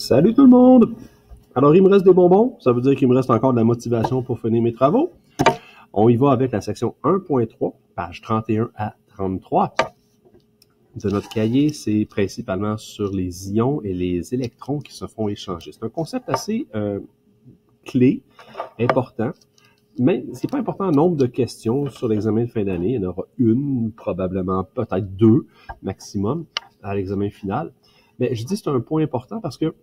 Salut tout le monde! Alors, il me reste des bonbons, ça veut dire qu'il me reste encore de la motivation pour finir mes travaux. On y va avec la section 1.3, page 31 à 33 de notre cahier. C'est principalement sur les ions et les électrons qui se font échanger. C'est un concept assez clé, important, mais c'est pas important le nombre de questions sur l'examen de fin d'année. Il y en aura une, probablement, peut-être deux maximum à l'examen final. Mais je dis que c'est un point important parce que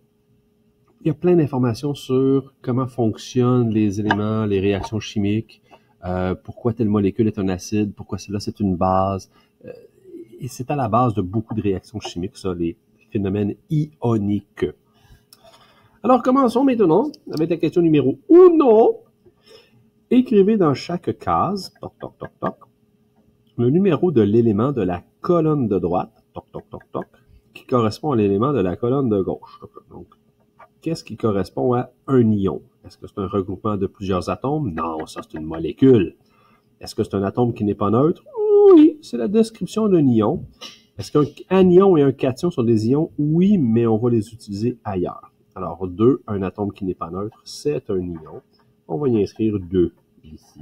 il y a plein d'informations sur comment fonctionnent les éléments, les réactions chimiques, pourquoi telle molécule est un acide, pourquoi celle-là c'est une base. Et c'est à la base de beaucoup de réactions chimiques, ça, les phénomènes ioniques. Alors, commençons maintenant avec la question numéro 1. Écrivez dans chaque case, toc, toc, toc, toc, le numéro de l'élément de la colonne de droite, toc, toc, toc, toc, qui correspond à l'élément de la colonne de gauche. Donc, qu'est-ce qui correspond à un ion? Est-ce que c'est un regroupement de plusieurs atomes? Non, ça c'est une molécule. Est-ce que c'est un atome qui n'est pas neutre? Oui, c'est la description d'un ion. Est-ce qu'un ion et un cation sont des ions? Oui, mais on va les utiliser ailleurs. Alors, 2, un atome qui n'est pas neutre, c'est un ion. On va y inscrire 2 ici.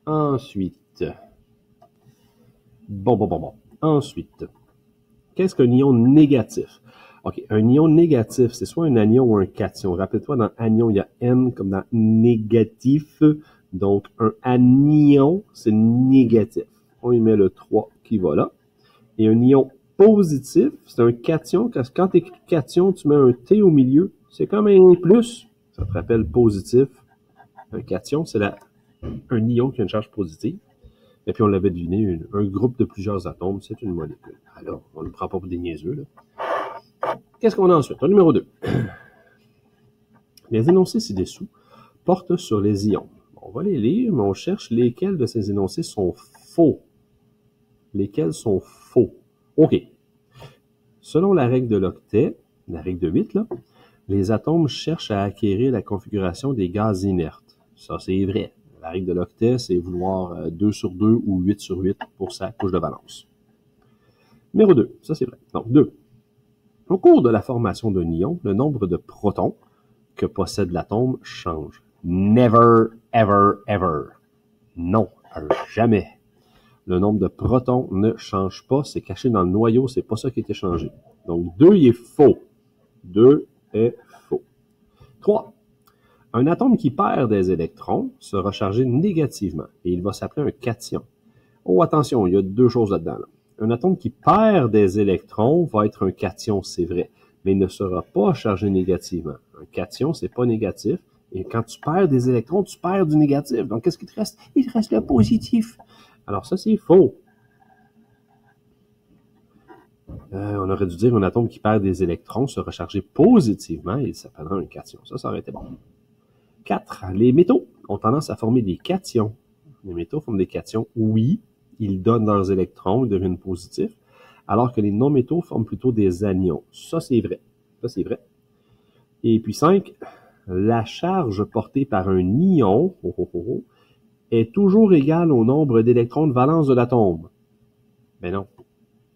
Ensuite, Ensuite, qu'est-ce qu'un ion négatif? OK, un ion négatif, c'est soit un anion ou un cation. Rappelle-toi, dans anion, il y a N comme dans négatif. Donc, un anion, c'est négatif. On y met le 3 qui va là. Et un ion positif, c'est un cation. Quand tu écris cation, tu mets un T au milieu. C'est comme un plus. Ça te rappelle positif. Un cation, c'est un ion qui a une charge positive. Et puis, on l'avait deviné, un groupe de plusieurs atomes, c'est une molécule. Alors, on ne le prend pas pour des niaiseux, là. Qu'est-ce qu'on a ensuite? Numéro 2. Les énoncés ci-dessous portent sur les ions. On va les lire, mais on cherche lesquels de ces énoncés sont faux. Lesquels sont faux? OK. Selon la règle de l'octet, la règle de 8, là, les atomes cherchent à acquérir la configuration des gaz inertes. Ça, c'est vrai. La règle de l'octet, c'est vouloir 2 sur 2 ou 8 sur 8 pour sa couche de valence. Numéro 2, ça c'est vrai. Donc, 2. Au cours de la formation d'un ion, le nombre de protons que possède l'atome change. Never, ever, ever. Non, jamais. Le nombre de protons ne change pas, c'est caché dans le noyau, c'est pas ça qui a été changé. Donc, 2, il est faux. 2 est faux. 3. Un atome qui perd des électrons sera chargé négativement et il va s'appeler un cation. Oh, attention, il y a deux choses là-dedans. Là. Un atome qui perd des électrons va être un cation, c'est vrai, mais il ne sera pas chargé négativement. Un cation, c'est pas négatif. Et quand tu perds des électrons, tu perds du négatif. Donc, qu'est-ce qui te reste? Il te reste le positif. Alors, ça, c'est faux. On aurait dû dire un atome qui perd des électrons sera chargé positivement et il s'appellera un cation. Ça aurait été bon. 4. Les métaux ont tendance à former des cations. Les métaux forment des cations, oui. Ils donnent leurs électrons, ils deviennent positifs, alors que les non-métaux forment plutôt des anions. Ça, c'est vrai. Ça, c'est vrai. Et puis 5, la charge portée par un ion est toujours égale au nombre d'électrons de valence de l'atome. Mais non.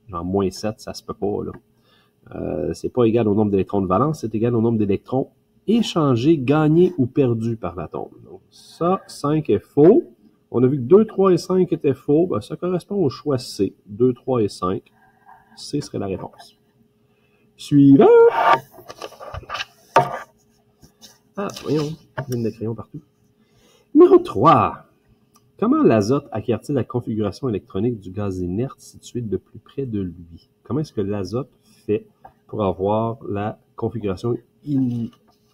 Genre moins 7, ça se peut pas, là. C'est pas égal au nombre d'électrons de valence, c'est égal au nombre d'électrons échangés, gagnés ou perdus par l'atome. Donc, ça, 5 est faux. On a vu que 2, 3 et 5 étaient faux. Ben, ça correspond au choix C. 2, 3 et 5. C serait la réponse. Suivant. Ah, voyons. Il y a des crayons partout. Numéro 3. Comment l'azote acquiert-il la configuration électronique du gaz inerte situé de plus près de lui? Comment est-ce que l'azote fait pour avoir la configuration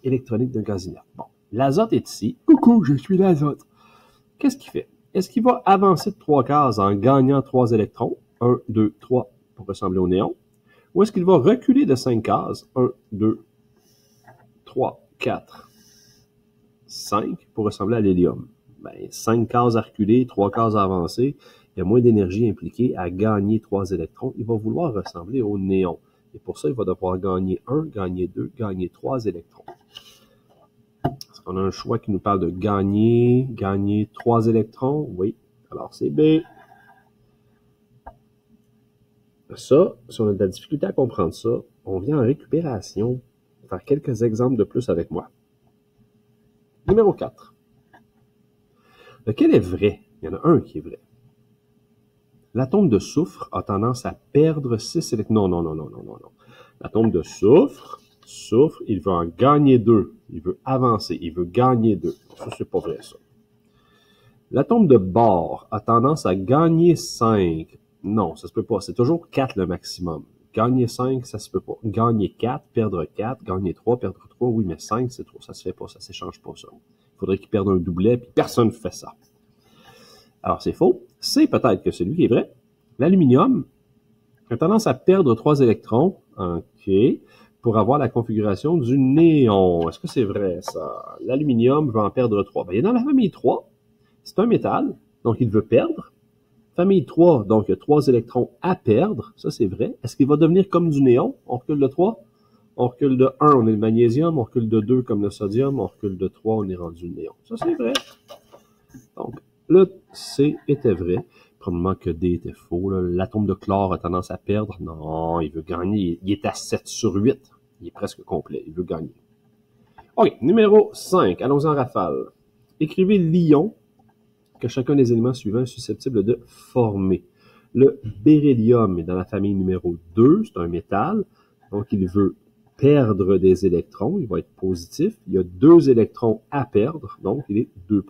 électronique d'un gaz inerte? Bon, l'azote est ici. Coucou, je suis l'azote. Qu'est-ce qu'il fait? Est-ce qu'il va avancer de 3 cases en gagnant 3 électrons? 1, 2, 3 pour ressembler au néon. Ou est-ce qu'il va reculer de 5 cases? 1, 2, 3, 4, 5 pour ressembler à l'hélium. Ben, 5 cases à reculer, 3 cases à avancer. Il y a moins d'énergie impliquée à gagner 3 électrons. Il va vouloir ressembler au néon. Et pour ça, il va devoir gagner 1, gagner 2, gagner 3 électrons. Est-ce qu'on a un choix qui nous parle de gagner 3 électrons? Oui. Alors, c'est B. Ça, si on a de la difficulté à comprendre ça, on vient en récupération. faire quelques exemples de plus avec moi. Numéro 4. Lequel est vrai? Il y en a un qui est vrai. L'atome de soufre a tendance à perdre 6 électrons. Non. L'atome de soufre, il veut en gagner 2. Il veut avancer, il veut gagner 2. Ça, c'est pas vrai, ça. L'atome de bore a tendance à gagner 5. Non, ça se peut pas. C'est toujours 4 le maximum. Gagner 5, ça se peut pas. Gagner 4, perdre 4, gagner 3, perdre 3, oui, mais 5, c'est trop. Ça se fait pas, ça s'échange pas, ça. Il faudrait qu'il perde un doublet, puis personne ne fait ça. Alors, c'est faux. C'est peut-être que celui qui est vrai. L'aluminium a tendance à perdre 3 électrons, OK, pour avoir la configuration du néon. Est-ce que c'est vrai, ça? L'aluminium va en perdre 3. Ben, il est dans la famille 3. C'est un métal, donc il veut perdre. Famille 3, donc il y a 3 électrons à perdre. Ça, c'est vrai. Est-ce qu'il va devenir comme du néon? On recule de 3. On recule de 1, on est le magnésium. On recule de 2 comme le sodium. On recule de 3, on est rendu le néon. Ça, c'est vrai. Donc, le C était vrai. Probablement que D était faux. L'atome de chlore a tendance à perdre. Non, il veut gagner. Il est à 7 sur 8. Il est presque complet. Il veut gagner. OK, numéro 5. Allons en rafale. Écrivez l'ion que chacun des éléments suivants est susceptible de former. Le beryllium est dans la famille numéro 2, c'est un métal, donc il veut perdre des électrons, il va être positif. Il y a 2 électrons à perdre, donc il est 2+.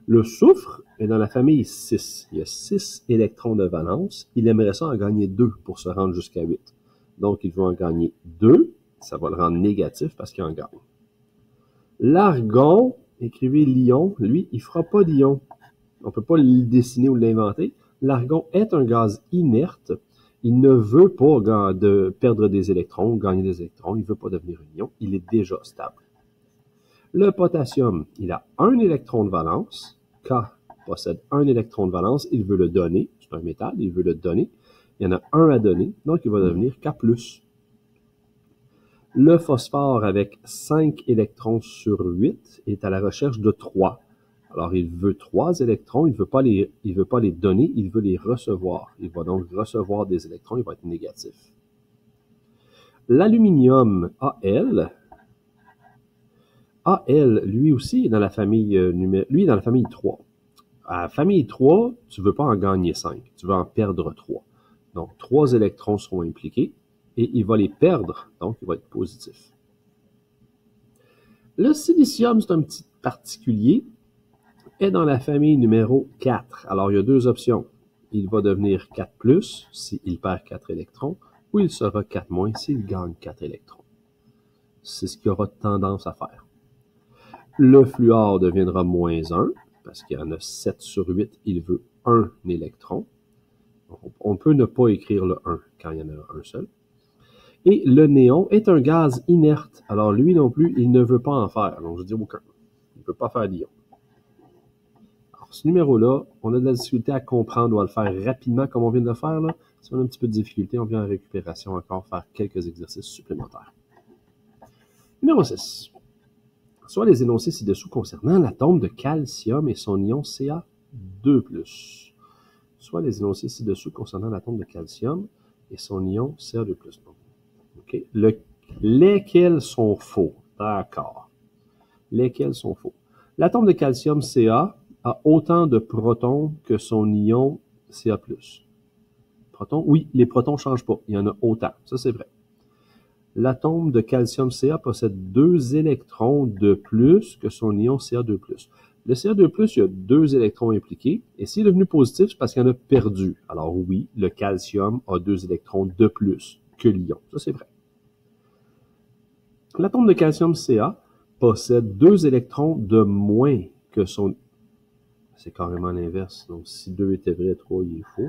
Le soufre est dans la famille 6, il y a 6 électrons de valence, il aimerait ça en gagner 2 pour se rendre jusqu'à 8. Donc il veut en gagner 2, ça va le rendre négatif parce qu'il en gagne. L'argon, écrivez l'ion, lui, il fera pas d'ion. On peut pas le dessiner ou l'inventer. L'argon est un gaz inerte. Il ne veut pas perdre des électrons, gagner des électrons. Il veut pas devenir un ion. Il est déjà stable. Le potassium, il a un électron de valence. K possède un électron de valence. Il veut le donner. C'est un métal, il veut le donner. Il y en a un à donner, donc il va devenir K+. Le phosphore, avec 5 électrons sur 8, est à la recherche de 3. Alors, il veut 3 électrons, il veut pas les donner, il veut les recevoir. Il va donc recevoir des électrons, il va être négatif. L'aluminium Al, lui aussi, est dans la famille, lui est dans la famille 3. À la famille 3, tu veux pas en gagner 5, tu veux en perdre 3. Donc, 3 électrons seront impliqués. Et il va les perdre, donc il va être positif. Le silicium, c'est un petit particulier, est dans la famille numéro 4. Alors, il y a 2 options. Il va devenir 4+, s'il perd 4 électrons, ou il sera 4- s'il gagne 4 électrons. C'est ce qu'il aura tendance à faire. Le fluor deviendra -1, parce qu'il y en a 7 sur 8, il veut 1 électron. On peut ne pas écrire le 1 quand il y en a un seul. Et le néon est un gaz inerte. Alors, lui non plus, il ne veut pas en faire. Donc, je dis aucun. Il ne peut pas faire d'ion. Alors, ce numéro-là, on a de la difficulté à comprendre. On va le faire rapidement comme on vient de le faire. Là. Si on a un petit peu de difficulté, on vient en récupération encore faire quelques exercices supplémentaires. Numéro 6. Soit les énoncés ci-dessous concernant l'atome de calcium et son ion Ca2+. Soit les énoncés ci-dessous concernant l'atome de calcium et son ion Ca2+. Okay. Lesquels sont faux? D'accord. Lesquels sont faux? L'atome de calcium Ca a autant de protons que son ion Ca+. Protons? Oui, les protons ne changent pas. Il y en a autant. Ça, c'est vrai. L'atome de calcium Ca possède 2 électrons de plus que son ion Ca2+. Le Ca2+, il y a 2 électrons impliqués. Et s'il est devenu positif, c'est parce qu'il en a perdu. Alors oui, le calcium a 2 électrons de plus que l'ion. Ça, c'est vrai. L'atome de calcium Ca possède 2 électrons de moins que son... C'est carrément l'inverse. Donc, si 2 était vrai, 3, il est faux.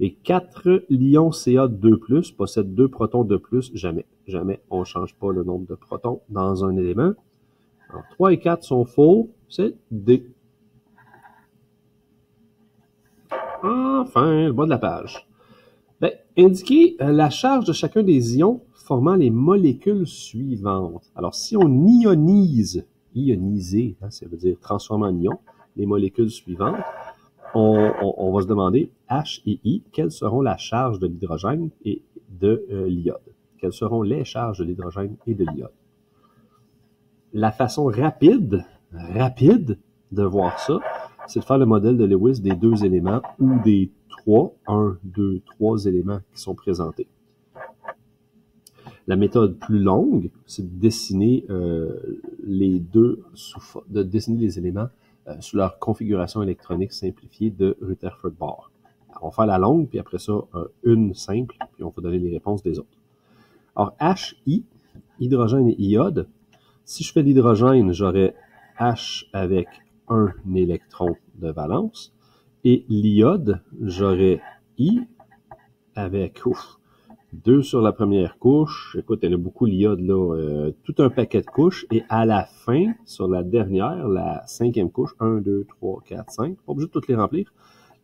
Et 4 l'ion Ca2+, possède 2 protons de plus. Jamais, jamais, on ne change pas le nombre de protons dans un élément. Alors, 3 et 4 sont faux. C'est D. Enfin, le bas de la page. Indiquez la charge de chacun des ions formant les molécules suivantes. Alors, si on ioniser, ça veut dire transformer en ion, les molécules suivantes, on va se demander H et I, quelles seront la charge de l'hydrogène et de l'iode. Quelles seront les charges de l'hydrogène et de l'iode? La façon rapide de voir ça, c'est de faire le modèle de Lewis des deux éléments ou des trois éléments qui sont présentés. La méthode plus longue, c'est de dessiner les éléments sous leur configuration électronique simplifiée de Rutherford-Bohr. On va faire la longue, puis après ça, une simple, puis on va donner les réponses des autres. Alors, HI, hydrogène et iode. Si je fais l'hydrogène, j'aurai H avec un électron de valence. Et l'iode, j'aurai I avec 2 sur la première couche. Écoute, il y en a beaucoup l'iode, là. Tout un paquet de couches. Et à la fin, sur la dernière, la cinquième couche, 1, 2, 3, 4, 5. Pas obligé de toutes les remplir.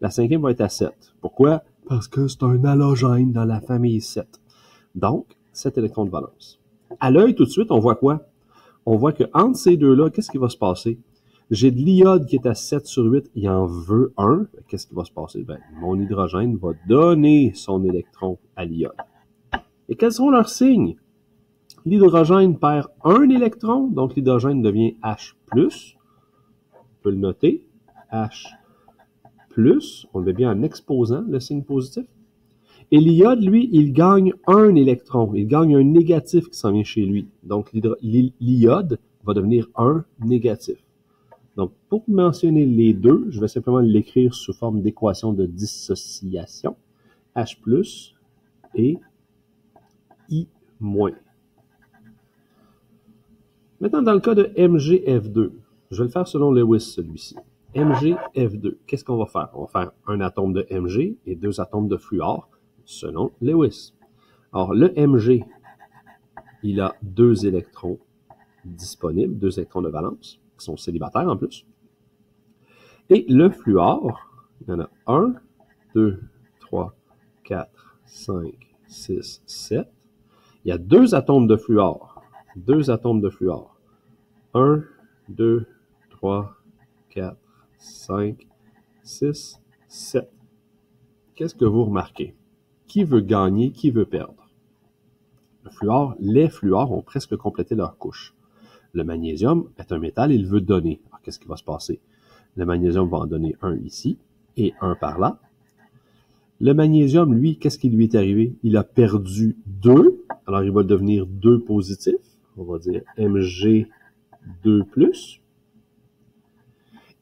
La cinquième va être à 7. Pourquoi? Parce que c'est un halogène dans la famille 7. Donc, 7 électrons de valence. À l'œil, tout de suite, on voit quoi? On voit que entre ces deux-là, qu'est-ce qui va se passer? J'ai de l'iode qui est à 7 sur 8, il en veut un. Qu'est-ce qui va se passer? Ben, mon hydrogène va donner son électron à l'iode. Et quels sont leurs signes? L'hydrogène perd un électron, donc l'hydrogène devient H+. On peut le noter. H+, on le met bien en exposant le signe positif. Et l'iode, lui, il gagne un électron. Il gagne un négatif qui s'en vient chez lui. Donc, l'iode va devenir un négatif. Donc, pour mentionner les deux, je vais simplement l'écrire sous forme d'équation de dissociation. H+ et I-. Maintenant, dans le cas de MgF2, je vais le faire selon Lewis, celui-ci. MgF2, qu'est-ce qu'on va faire? On va faire un atome de Mg et 2 atomes de fluor, selon Lewis. Alors, le Mg, il a 2 électrons disponibles, 2 électrons de valence, qui sont célibataires en plus. Et le fluor, il y en a 1, 2, 3, 4, 5, 6, 7. Il y a 2 atomes de fluor. 2 atomes de fluor. 1, 2, 3, 4, 5, 6, 7. Qu'est-ce que vous remarquez? Qui veut gagner, qui veut perdre? Le fluor, les fluors ont presque complété leur couche. Le magnésium est un métal, il veut donner. Alors, qu'est-ce qui va se passer? Le magnésium va en donner un ici et un par là. Le magnésium, lui, qu'est-ce qui lui est arrivé? Il a perdu 2, alors il va devenir 2 positif. On va dire Mg2+.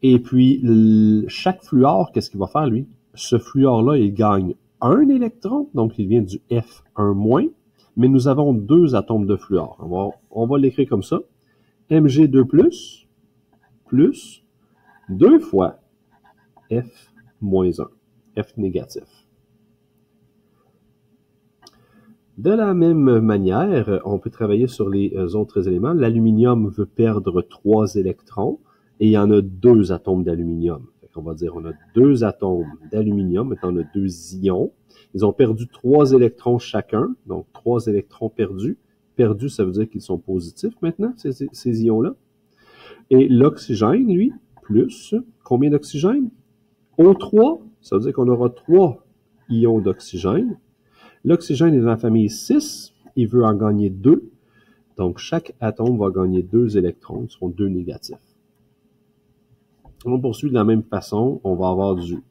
Et puis, chaque fluor, qu'est-ce qu'il va faire, lui? Ce fluor-là, il gagne un électron, donc il vient du F1-, mais nous avons 2 atomes de fluor. On va l'écrire comme ça. Mg2+, plus 2 fois F-1, F négatif. De la même manière, on peut travailler sur les autres éléments. L'aluminium veut perdre 3 électrons et il y en a 2 atomes d'aluminium. On va dire on a 2 atomes d'aluminium, maintenant on a 2 ions. Ils ont perdu 3 électrons chacun, donc 3 électrons perdus. Perdus, ça veut dire qu'ils sont positifs maintenant, ces ions-là. Et l'oxygène, lui, plus, combien d'oxygène? O3, ça veut dire qu'on aura 3 ions d'oxygène. L'oxygène est dans la famille 6, il veut en gagner 2. Donc, chaque atome va gagner 2 électrons, ils seront 2 négatifs. On poursuit de la même façon, on va avoir du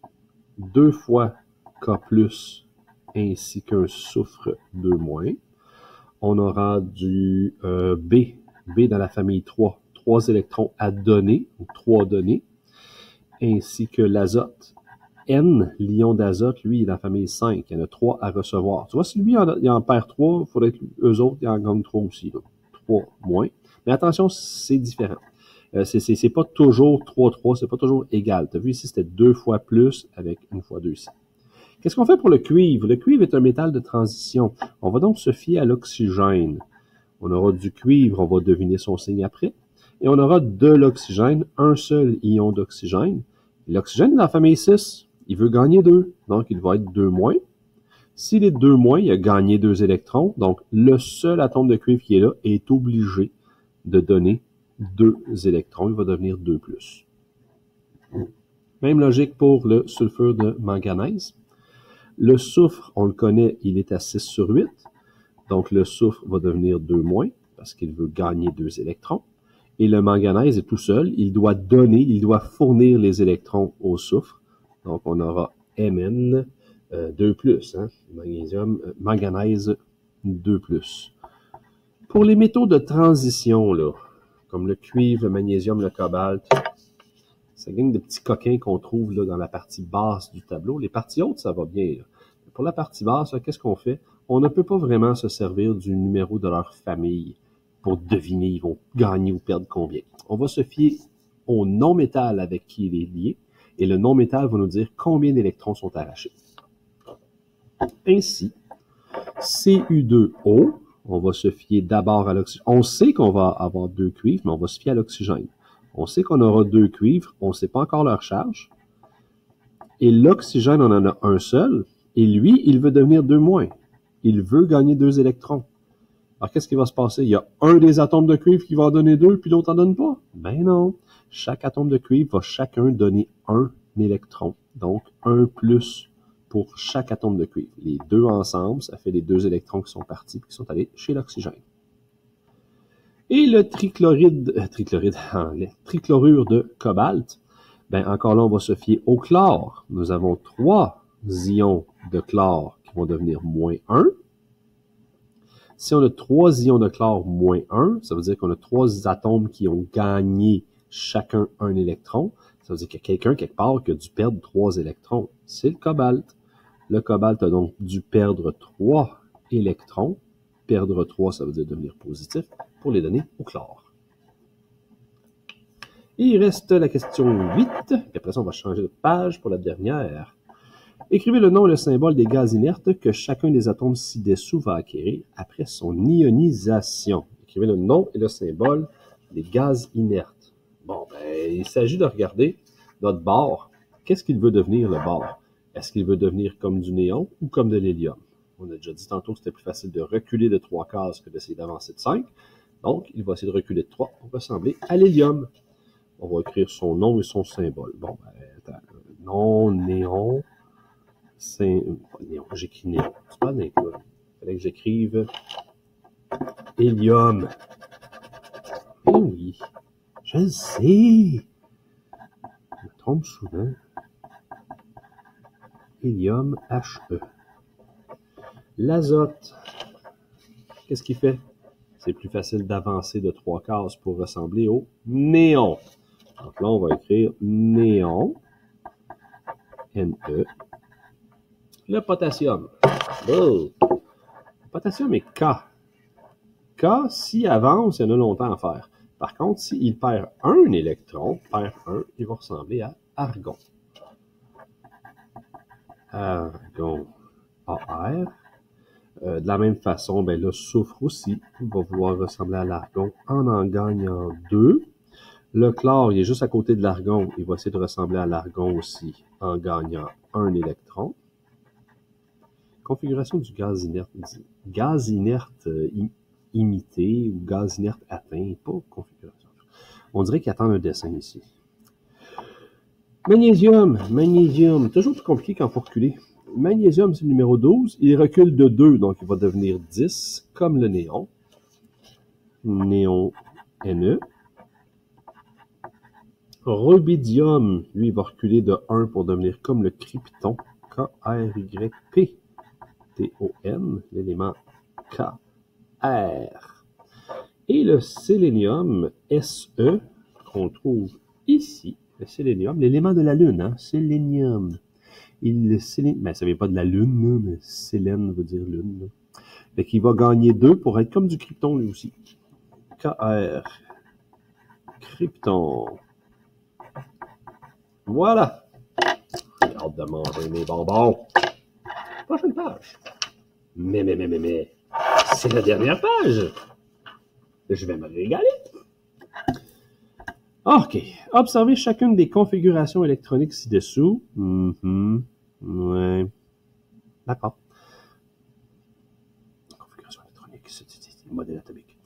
2 fois K+, ainsi qu'un soufre 2-. On aura du B dans la famille 3, 3 électrons à donner, ou 3 donnés, ainsi que l'azote. N, l'ion d'azote, lui, il est dans la famille 5. Il y en a 3 à recevoir. Tu vois, si lui, il en perd 3, il faudrait que eux autres, ils en gagnent 3 aussi. Là. 3-. Mais attention, c'est différent. C'est pas toujours 3-3, c'est pas toujours égal. Tu as vu ici, c'était 2 fois plus avec 1 fois 2 ici. Qu'est-ce qu'on fait pour le cuivre? Le cuivre est un métal de transition. On va donc se fier à l'oxygène. On aura du cuivre, on va deviner son signe après. Et on aura de l'oxygène, un seul ion d'oxygène. L'oxygène est dans la famille 6. Il veut gagner 2, donc il va être 2-. S'il est 2-, il a gagné 2 électrons, donc le seul atome de cuivre qui est là est obligé de donner 2 électrons, il va devenir 2+. Même logique pour le sulfure de manganèse. Le soufre, on le connaît, il est à 6 sur 8. Donc, le soufre va devenir 2- parce qu'il veut gagner 2 électrons. Et le manganèse est tout seul. Il doit fournir les électrons au soufre. Donc, on aura Mn 2+, hein, magnésium, manganèse 2+. Pour les métaux de transition, là, comme le cuivre, le magnésium, le cobalt, ça gagne de petits coquins qu'on trouve là, dans la partie basse du tableau. Les parties hautes, ça va bien. Là. Pour la partie basse, qu'est-ce qu'on fait? On ne peut pas vraiment se servir du numéro de leur famille pour deviner ils vont gagner ou perdre combien. On va se fier au non-métal avec qui il est lié, et le non-métal va nous dire combien d'électrons sont arrachés. Ainsi, Cu2O, on va se fier d'abord à l'oxygène. On sait qu'on va avoir 2 cuivres, mais on va se fier à l'oxygène. On sait qu'on aura 2 cuivres, on ne sait pas encore leur charge. Et l'oxygène, on en a un seul, et lui, il veut devenir 2-. Il veut gagner 2 électrons. Alors, qu'est-ce qui va se passer? Il y a un des atomes de cuivre qui va en donner 2, puis l'autre en donne pas. Ben non. Chaque atome de cuivre va chacun donner 1 électron. Donc, 1+ pour chaque atome de cuivre. Les deux ensemble, ça fait les 2 électrons qui sont partis et qui sont allés chez l'oxygène. Et le trichlorure de cobalt, ben encore là, on va se fier au chlore. Nous avons 3 ions de chlore qui vont devenir -1. Si on a 3 ions de chlore -1, ça veut dire qu'on a 3 atomes qui ont gagné chacun 1 électron. Ça veut dire qu'il y a quelqu'un quelque part qui a dû perdre 3 électrons. C'est le cobalt. Le cobalt a donc dû perdre 3 électrons. Perdre 3, ça veut dire devenir positif, pour les donner au chlore. Et il reste la question 8, puis après ça, on va changer de page pour la dernière. Écrivez le nom et le symbole des gaz inertes que chacun des atomes ci-dessous va acquérir après son ionisation. Écrivez le nom et le symbole des gaz inertes. Bon, ben, il s'agit de regarder notre bord. Qu'est-ce qu'il veut devenir, le bord? Est-ce qu'il veut devenir comme du néon ou comme de l'hélium? On a déjà dit tantôt que c'était plus facile de reculer de 3 cases que d'essayer d'avancer de 5. Donc, il va essayer de reculer de 3 pour ressembler à l'hélium. On va écrire son nom et son symbole. Bon, ben, attends. Non, néon. Néon, j'écris néon. C'est pas néon. Il fallait que j'écrive hélium. Eh oui, je le sais. Je me trompe souvent. Hélium, He. L'azote, qu'est-ce qu'il fait? C'est plus facile d'avancer de 3 cases pour ressembler au néon. Donc là, on va écrire néon, Ne. Le potassium. Oh. Le potassium est K. K, s'il avance, il y en a longtemps à faire. Par contre, s'il perd un électron, il va ressembler à argon. Argon, AR. De la même façon, ben, le soufre aussi va vouloir ressembler à l'argon en gagnant 2. Le chlore, il est juste à côté de l'argon. Il va essayer de ressembler à l'argon aussi en gagnant 1 électron. Configuration du gaz inerte. Gaz inerte imité ou gaz inerte atteint, pas configuration. On dirait qu'il attend un dessin ici. Magnésium, toujours plus compliqué quand il faut reculer. Magnésium, c'est le numéro 12. Il recule de 2, donc il va devenir 10, comme le néon. Néon, Ne. Rubidium, lui, il va reculer de 1 pour devenir comme le krypton. K-R-Y-P. T-O-N, l'élément K-R. Et le sélénium, SE, qu'on trouve ici. Le sélénium, l'élément de la Lune, hein, sélénium. Ben, ça ne vient pas de la Lune, là, mais Sélène veut dire Lune. Là. Fait qu'il va gagner 2 pour être comme du krypton, lui aussi. KR. Krypton. Voilà. J'ai hâte de manger mes bonbons. Prochaine page. Mais. C'est la dernière page. Je vais me régaler. OK. Observez chacune des configurations électroniques ci-dessous. Ouais. D'accord. Configuration électronique, c'est modèle atomique.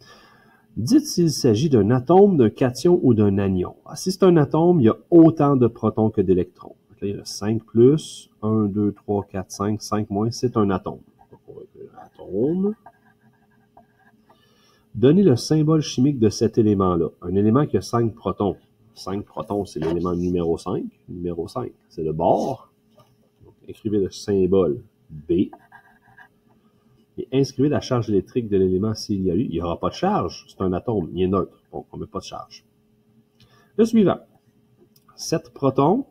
Dites s'il s'agit d'un atome, d'un cation ou d'un anion. Si c'est un atome, il y a autant de protons que d'électrons. Là, il y a 5 plus, 1, 2, 3, 4, 5, 5 moins, c'est un atome. Donc, on va écrire atome. Donnez le symbole chimique de cet élément-là. Un élément qui a 5 protons. 5 protons, c'est l'élément numéro 5. Numéro 5, c'est le bord. Donc, écrivez le symbole B. Et inscrivez la charge électrique de l'élément s'il y a eu. Il n'y aura pas de charge. C'est un atome. Il est neutre. Donc, on ne met pas de charge. Le suivant. 7 protons.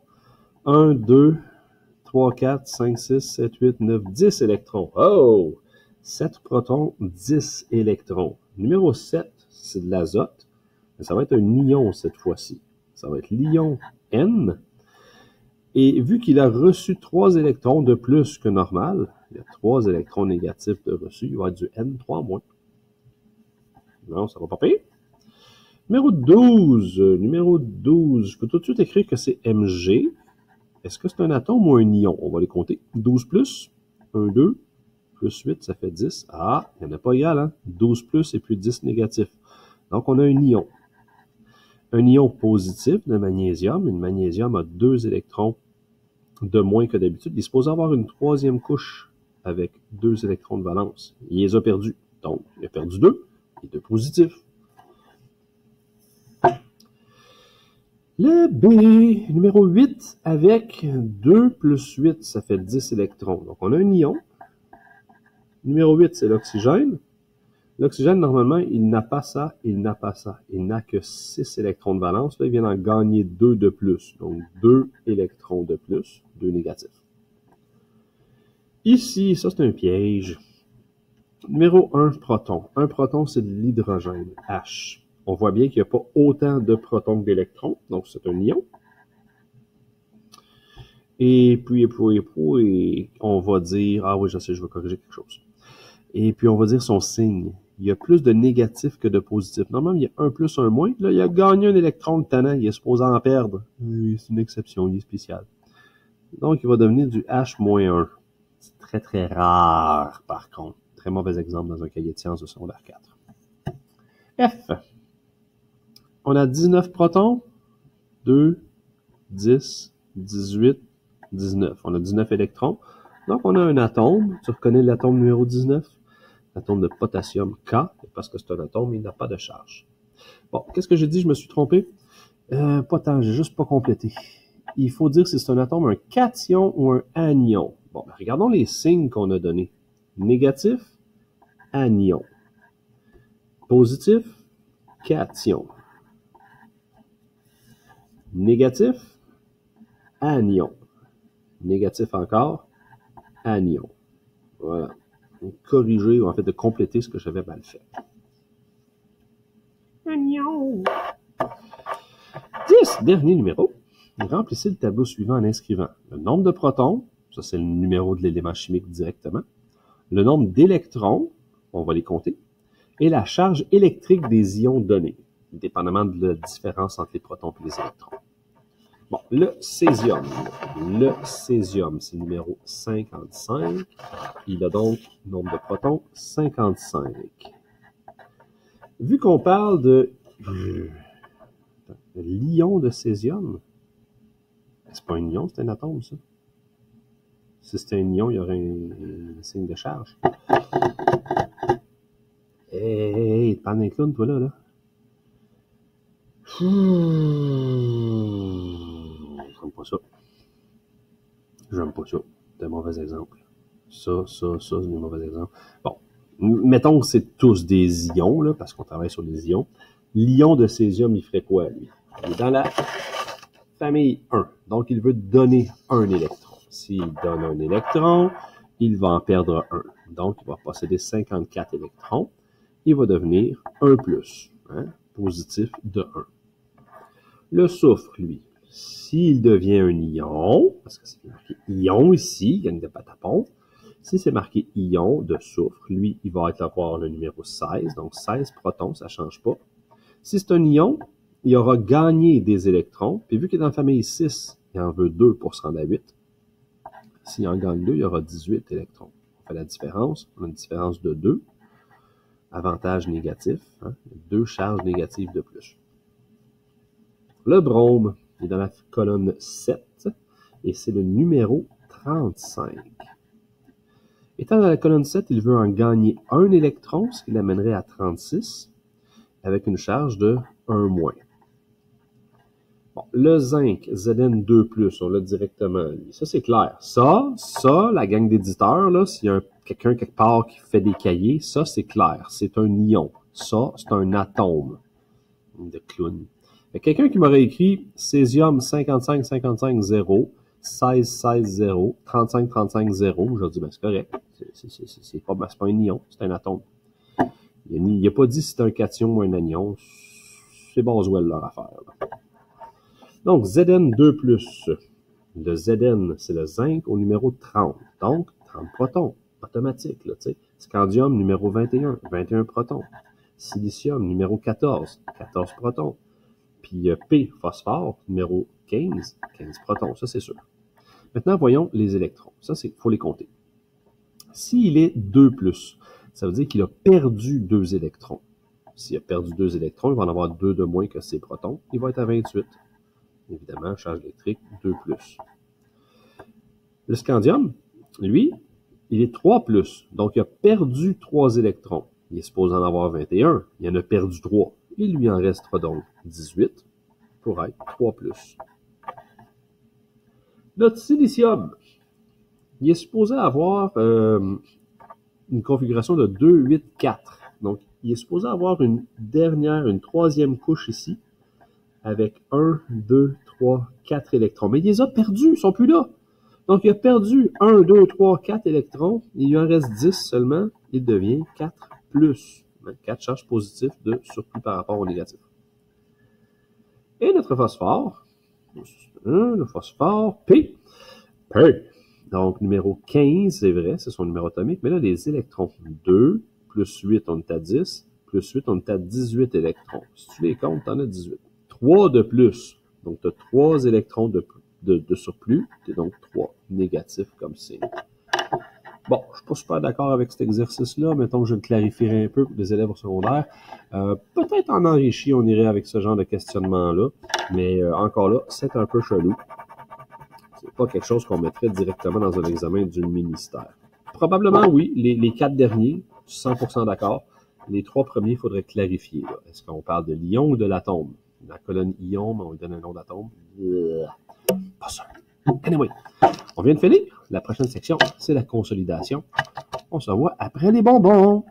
1, 2, 3, 4, 5, 6, 7, 8, 9, 10 électrons. Oh! 7 protons, 10 électrons. Numéro 7, c'est de l'azote. Ça va être un ion cette fois-ci. Ça va être l'ion N. Et vu qu'il a reçu 3 électrons de plus que normal, il y a 3 électrons négatifs de reçu, il va être du N3-. Non, ça va pas payer. Numéro 12. Numéro 12. Je peux tout de suite écrire que c'est Mg. Est-ce que c'est un atome ou un ion? On va les compter. 12 plus, 1, 2, plus 8, ça fait 10. Ah, il n'y en a pas égal, hein? 12 plus et puis 10 négatifs. Donc, on a un ion. Un ion positif de magnésium. Le magnésium a 2 électrons de moins que d'habitude. Il est supposé avoir une 3e couche avec 2 électrons de valence. Il les a perdus. Donc, il a perdu 2 et 2 positifs. Le B, numéro 8, avec 2 plus 8, ça fait 10 électrons. Donc, on a un ion. Numéro 8, c'est l'oxygène. L'oxygène, normalement, il n'a pas ça, il n'a pas ça. Il n'a que 6 électrons de valence. Là, il vient d'en gagner 2 de plus. Donc, 2 électrons de plus, 2 négatifs. Ici, ça, c'est un piège. Numéro 1, proton. Un proton, c'est de l'hydrogène, H. On voit bien qu'il n'y a pas autant de protons que d'électrons. Donc, c'est un ion. Et puis, on va dire... Ah oui, je sais, je vais corriger quelque chose. Et puis, on va dire son signe. Il y a plus de négatifs que de positifs. Normalement, il y a un plus, un moins. Là, il a gagné un électron de tannant. Il est supposé en perdre. Oui, c'est une exception. Il est spécial. Donc, il va devenir du H-1. C'est très, très rare, par contre. Très mauvais exemple dans un cahier de sciences de secondaire 4. F. On a 19 protons. 2, 10, 18, 19. On a 19 électrons. Donc, on a un atome. Tu reconnais l'atome numéro 19? L'atome de potassium K, parce que c'est un atome, il n'a pas de charge. Bon, qu'est-ce que j'ai dit? Je me suis trompé. Pas tant, j'ai juste pas complété. Il faut dire si c'est un atome, un cation ou un anion. Bon, ben, regardons les signes qu'on a donnés. Négatif, anion. Positif, cation. Négatif, anion. Négatif encore, anion. Voilà. Corriger, ou en fait de compléter ce que j'avais mal fait. Anion. 10, dernier numéro. Remplissez le tableau suivant en inscrivant le nombre de protons, ça c'est le numéro de l'élément chimique directement, le nombre d'électrons, on va les compter, et la charge électrique des ions donnés, dépendamment de la différence entre les protons et les électrons. Bon, le césium. Le césium, c'est le numéro 55. Il a donc, nombre de protons, 55. Vu qu'on parle de l'ion de césium, c'est pas un ion, c'est un atome, ça. Si c'était un ion, il y aurait un signe de charge. Hey, t'es pas un clown, toi, là. J'aime pas ça. J'aime pas ça. C'est un mauvais exemple. Ça, c'est des mauvais exemples. Bon. Mettons que c'est tous des ions, là, parce qu'on travaille sur des ions. L'ion de césium, il ferait quoi, lui? Il est dans la famille 1. Donc, il veut donner un électron. S'il donne un électron, il va en perdre un. Donc, il va posséder 54 électrons. Il va devenir 1 plus, hein, positif de 1. Le soufre, lui, s'il devient un ion, parce que c'est marqué ion ici, il y a une patapon. Si c'est marqué ion de soufre, lui, il va avoir le numéro 16, donc 16 protons, ça ne change pas. Si c'est un ion, il aura gagné des électrons, puis vu qu'il est dans la famille 6, il en veut 2 pour se rendre à 8. S'il en gagne 2, il y aura 18 électrons. On fait la différence, on a une différence de 2. Avantage négatif, hein, 2 charges négatives de plus. Le brome est dans la colonne 7. Et c'est le numéro 35. Étant dans la colonne 7, il veut en gagner un électron, ce qui l'amènerait à 36, avec une charge de 1-. Bon, le zinc, Zn2+, on l'a directement, lui. Ça, c'est clair. Ça, la gang d'éditeurs, là, s'il y a quelqu'un quelque part qui fait des cahiers, ça, c'est clair. C'est un ion. Ça, c'est un atome de clown. Quelqu'un qui m'aurait écrit césium 55-55-0, 16-16-0, 35-35-0, je dis, ben, c'est correct. C'est pas un ion, c'est un atome. Il n'a pas dit si c'est un cation ou un anion. C'est Boswell leur affaire, là. Donc, Zn2+. Le Zn, c'est le zinc au numéro 30. Donc, 30 protons. Automatique, là, tu sais. Scandium, numéro 21. 21 protons. Silicium, numéro 14. 14 protons. Puis P, phosphore, numéro 15. 15 protons, ça, c'est sûr. Maintenant, voyons les électrons. Ça, il faut les compter. S'il est 2+, ça veut dire qu'il a perdu 2 électrons. S'il a perdu 2 électrons, il va en avoir 2 de moins que ses protons. Il va être à 28. Évidemment, charge électrique 2+. Le scandium, lui, il est 3+. Donc, il a perdu 3 électrons. Il est supposé en avoir 21. Il en a perdu 3. Il lui en restera donc 18 pour être 3+. Notre silicium, il est supposé avoir une configuration de 2, 8, 4. Donc, il est supposé avoir une troisième couche ici, avec 1, 2, 3, 4 électrons. Mais il les a perdus, ils ne sont plus là. Donc, il a perdu 1, 2, 3, 4 électrons. Il lui en reste 10 seulement. Il devient 4+. 4 charges positives de surplus par rapport au négatif. Et notre phosphore, le phosphore P. Donc, numéro 15, c'est vrai, c'est son numéro atomique. Mais là, les électrons, 2 plus 8, on est à 10. Plus 8, on est à 18 électrons. Si tu les comptes, tu en as 18. 3 de plus. Donc, tu as 3 électrons de surplus. Tu donc 3 négatifs comme signe. Bon, je ne suis pas super d'accord avec cet exercice-là. Mettons que je le clarifierai un peu pour les élèves au secondaire. Peut-être en enrichi, on irait avec ce genre de questionnement-là. Mais encore là, c'est un peu chelou. C'est pas quelque chose qu'on mettrait directement dans un examen du ministère. Probablement, oui. Les 4 derniers, 100% d'accord. Les 3 premiers, il faudrait clarifier. Est-ce qu'on parle de l'ion ou de l'atome? La colonne ion, mais on lui donne un nom d'atome. Pas sûr. Anyway, on vient de finir. La prochaine section, c'est la consolidation. On se revoit après les bonbons.